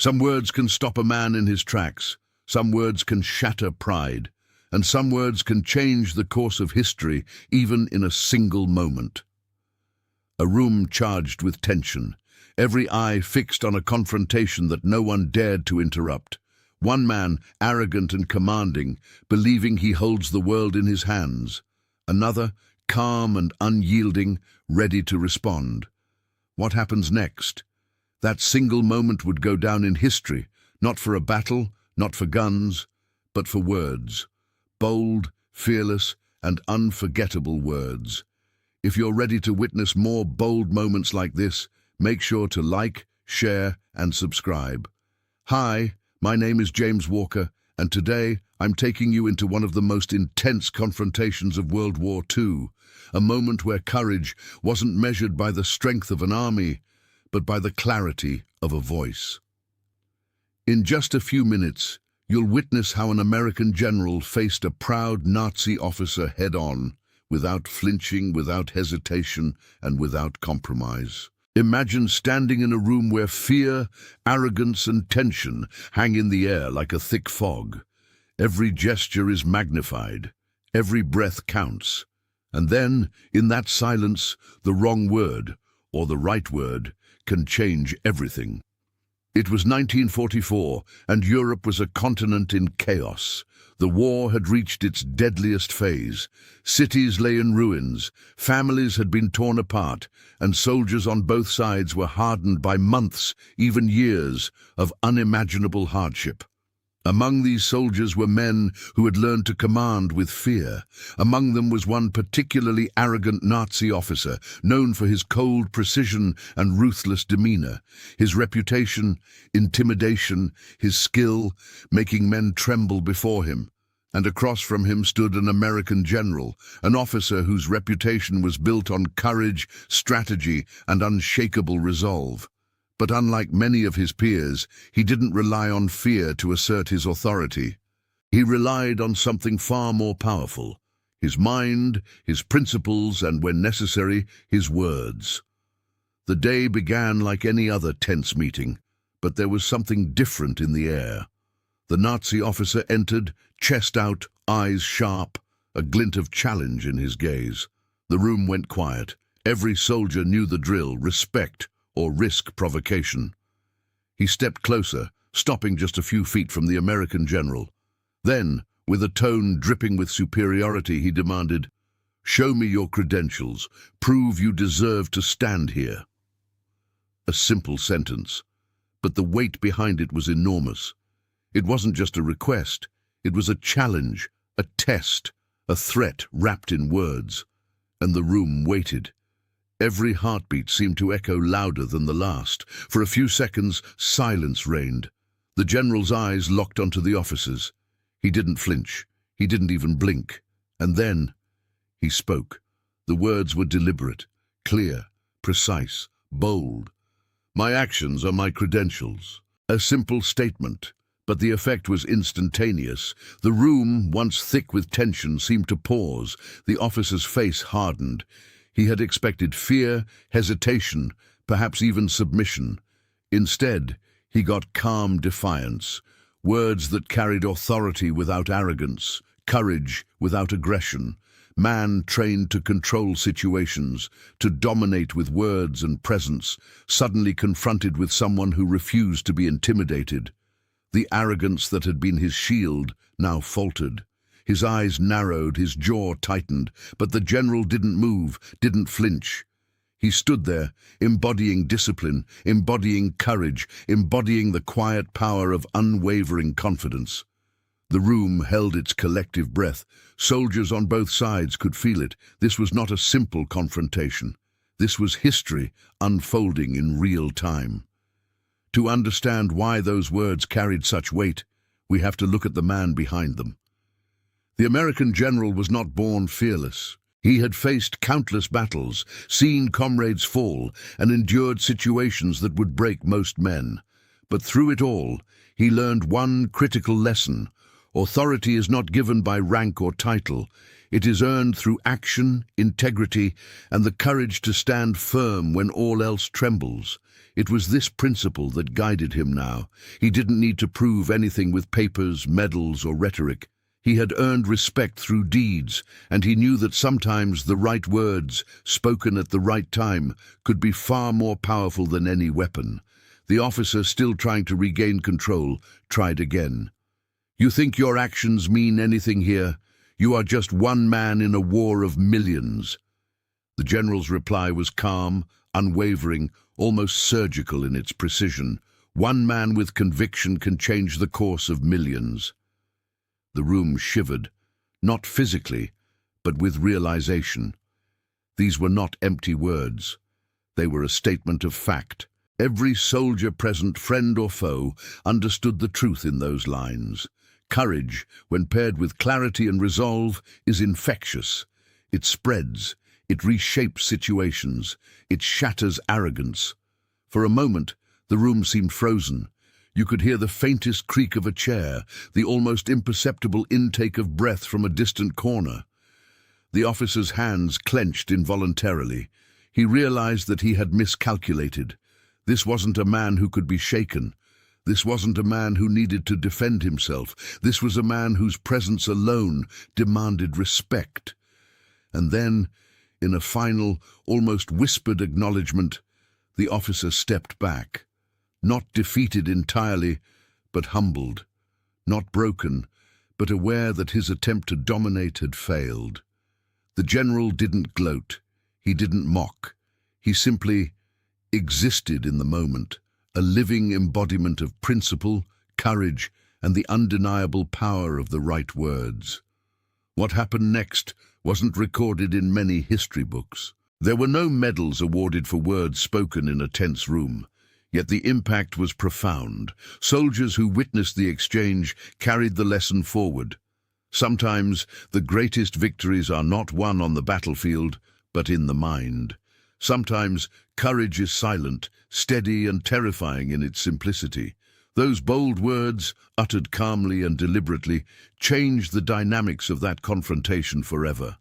Some words can stop a man in his tracks, some words can shatter pride, and some words can change the course of history even in a single moment. A room charged with tension, every eye fixed on a confrontation that no one dared to interrupt. One man, arrogant and commanding, believing he holds the world in his hands. Another, calm and unyielding, ready to respond. What happens next? That single moment would go down in history, not for a battle, not for guns, but for words. Bold, fearless, and unforgettable words. If you're ready to witness more bold moments like this, make sure to like, share, and subscribe. Hi, my name is James Walker, and today I'm taking you into one of the most intense confrontations of World War II, a moment where courage wasn't measured by the strength of an army, but by the clarity of a voice. In just a few minutes, you'll witness how an American general faced a proud Nazi officer head-on, without flinching, without hesitation, and without compromise. Imagine standing in a room where fear, arrogance, and tension hang in the air like a thick fog. Every gesture is magnified, every breath counts. And then, in that silence, the wrong word, or the right word, can change everything. It was 1944, and Europe was a continent in chaos. The war had reached its deadliest phase. Cities lay in ruins, families had been torn apart, and soldiers on both sides were hardened by months, even years, of unimaginable hardship. Among these soldiers were men who had learned to command with fear. Among them was one particularly arrogant Nazi officer, known for his cold precision and ruthless demeanor. His reputation, intimidation, his skill, making men tremble before him. And across from him stood an American general, an officer whose reputation was built on courage, strategy, and unshakable resolve. But unlike many of his peers, he didn't rely on fear to assert his authority. He relied on something far more powerful: his mind, his principles, and, when necessary, his words. The day began like any other tense meeting, but there was something different in the air. The Nazi officer entered, chest out, eyes sharp, a glint of challenge in his gaze. The room went quiet. Every soldier knew the drill: respect or risk provocation. He stepped closer, stopping just a few feet from the American general. Then, with a tone dripping with superiority, he demanded, "Show me your credentials. Prove you deserve to stand here." A simple sentence, but the weight behind it was enormous. It wasn't just a request, it was a challenge, a test, a threat wrapped in words. And the room waited. Every heartbeat seemed to echo louder than the last. For a few seconds, silence reigned. The general's eyes locked onto the officer's. He didn't flinch. He didn't even blink. And then he spoke. The words were deliberate, clear, precise, bold. "My actions are my credentials." A simple statement, but the effect was instantaneous. The room, once thick with tension, seemed to pause. The officer's face hardened. He had expected fear, hesitation, perhaps even submission. Instead, he got calm defiance, words that carried authority without arrogance, courage without aggression. Man trained to control situations, to dominate with words and presence, suddenly confronted with someone who refused to be intimidated. The arrogance that had been his shield now faltered. His eyes narrowed, his jaw tightened, but the general didn't move, didn't flinch. He stood there, embodying discipline, embodying courage, embodying the quiet power of unwavering confidence. The room held its collective breath. Soldiers on both sides could feel it. This was not a simple confrontation. This was history unfolding in real time. To understand why those words carried such weight, we have to look at the man behind them. The American general was not born fearless. He had faced countless battles, seen comrades fall, and endured situations that would break most men. But through it all, he learned one critical lesson: Authority is not given by rank or title. It is earned through action, integrity, and the courage to stand firm when all else trembles. It was this principle that guided him now. He didn't need to prove anything with papers, medals, or rhetoric. He had earned respect through deeds, and he knew that sometimes the right words, spoken at the right time, could be far more powerful than any weapon. The officer, still trying to regain control, tried again. "You think your actions mean anything here? You are just one man in a war of millions." The general's reply was calm, unwavering, almost surgical in its precision. One man with conviction can change the course of millions. The room shivered, not physically, but with realization. These were not empty words. They were a statement of fact. Every soldier present, friend or foe, understood the truth in those lines. Courage, when paired with clarity and resolve, is infectious. It spreads, it reshapes situations, it shatters arrogance. For a moment, the room seemed frozen. You could hear the faintest creak of a chair, the almost imperceptible intake of breath from a distant corner. The officer's hands clenched involuntarily. He realized that he had miscalculated. This wasn't a man who could be shaken. This wasn't a man who needed to defend himself. This was a man whose presence alone demanded respect. And then, in a final, almost whispered acknowledgement, the officer stepped back. Not defeated entirely, but humbled. Not broken, but aware that his attempt to dominate had failed. The general didn't gloat. He didn't mock. He simply existed in the moment, a living embodiment of principle, courage, and the undeniable power of the right words. What happened next wasn't recorded in many history books. There were no medals awarded for words spoken in a tense room. Yet the impact was profound. Soldiers who witnessed the exchange carried the lesson forward. Sometimes the greatest victories are not won on the battlefield, but in the mind. Sometimes courage is silent, steady and terrifying in its simplicity. Those bold words, uttered calmly and deliberately, changed the dynamics of that confrontation forever.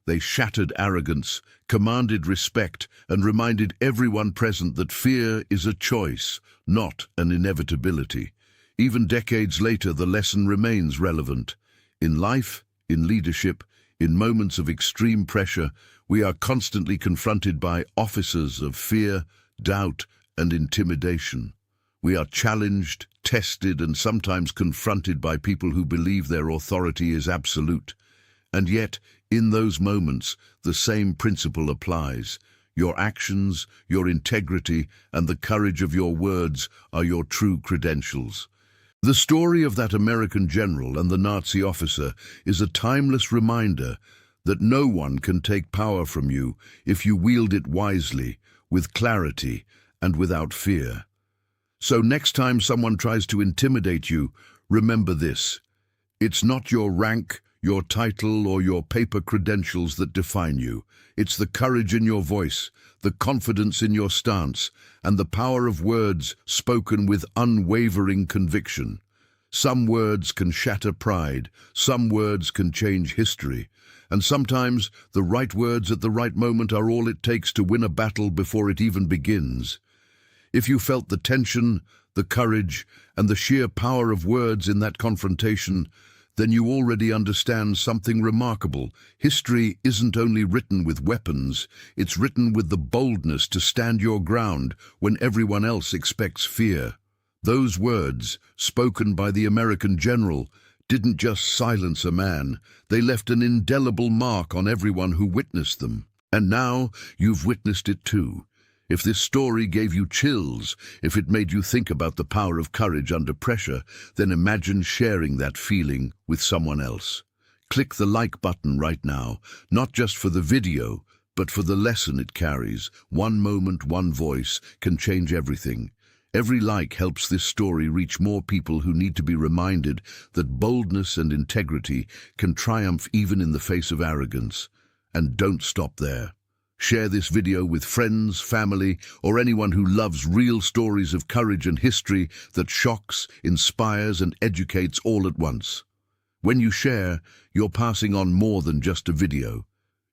They shattered arrogance, commanded respect, and reminded everyone present that fear is a choice, not an inevitability. Even decades later, the lesson remains relevant. In life, in leadership, in moments of extreme pressure, we are constantly confronted by officers of fear, doubt, and intimidation. We are challenged, tested, and sometimes confronted by people who believe their authority is absolute. And yet, in those moments, the same principle applies. Your actions, your integrity, and the courage of your words are your true credentials. The story of that American general and the Nazi officer is a timeless reminder that no one can take power from you if you wield it wisely, with clarity, and without fear. So next time someone tries to intimidate you, remember this. It's not your rank, your title, or your paper credentials that define you. It's the courage in your voice, the confidence in your stance, and the power of words spoken with unwavering conviction. Some words can shatter pride, some words can change history, and sometimes the right words at the right moment are all it takes to win a battle before it even begins. If you felt the tension, the courage, and the sheer power of words in that confrontation, then you already understand something remarkable. History isn't only written with weapons, it's written with the boldness to stand your ground when everyone else expects fear. Those words, spoken by the American general, didn't just silence a man, they left an indelible mark on everyone who witnessed them. And now you've witnessed it too. If this story gave you chills, if it made you think about the power of courage under pressure, then imagine sharing that feeling with someone else. Click the like button right now, not just for the video, but for the lesson it carries. One moment, one voice can change everything. Every like helps this story reach more people who need to be reminded that boldness and integrity can triumph even in the face of arrogance. And don't stop there. Share this video with friends, family, or anyone who loves real stories of courage and history that shocks, inspires, and educates all at once. When you share, you're passing on more than just a video.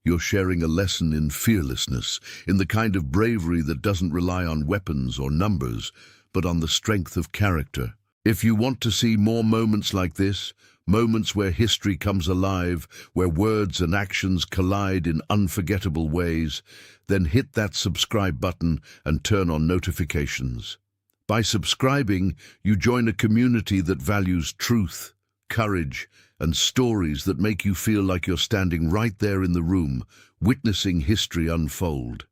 You're sharing a lesson in fearlessness, in the kind of bravery that doesn't rely on weapons or numbers, but on the strength of character. If you want to see more moments like this, moments where history comes alive, where words and actions collide in unforgettable ways, then hit that subscribe button and turn on notifications. By subscribing, you join a community that values truth, courage, and stories that make you feel like you're standing right there in the room, witnessing history unfold.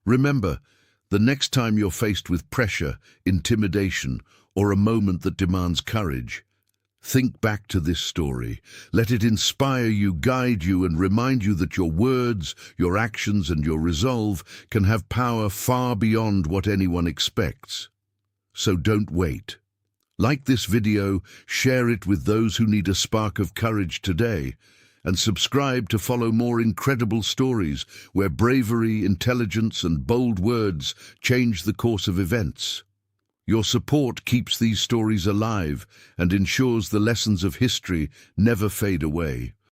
Remember, the next time you're faced with pressure, intimidation, or a moment that demands courage, think back to this story. Let it inspire you, guide you, and remind you that your words, your actions, and your resolve can have power far beyond what anyone expects. So don't wait. Like this video, share it with those who need a spark of courage today, and subscribe to follow more incredible stories where bravery, intelligence, and bold words change the course of events. Your support keeps these stories alive and ensures the lessons of history never fade away.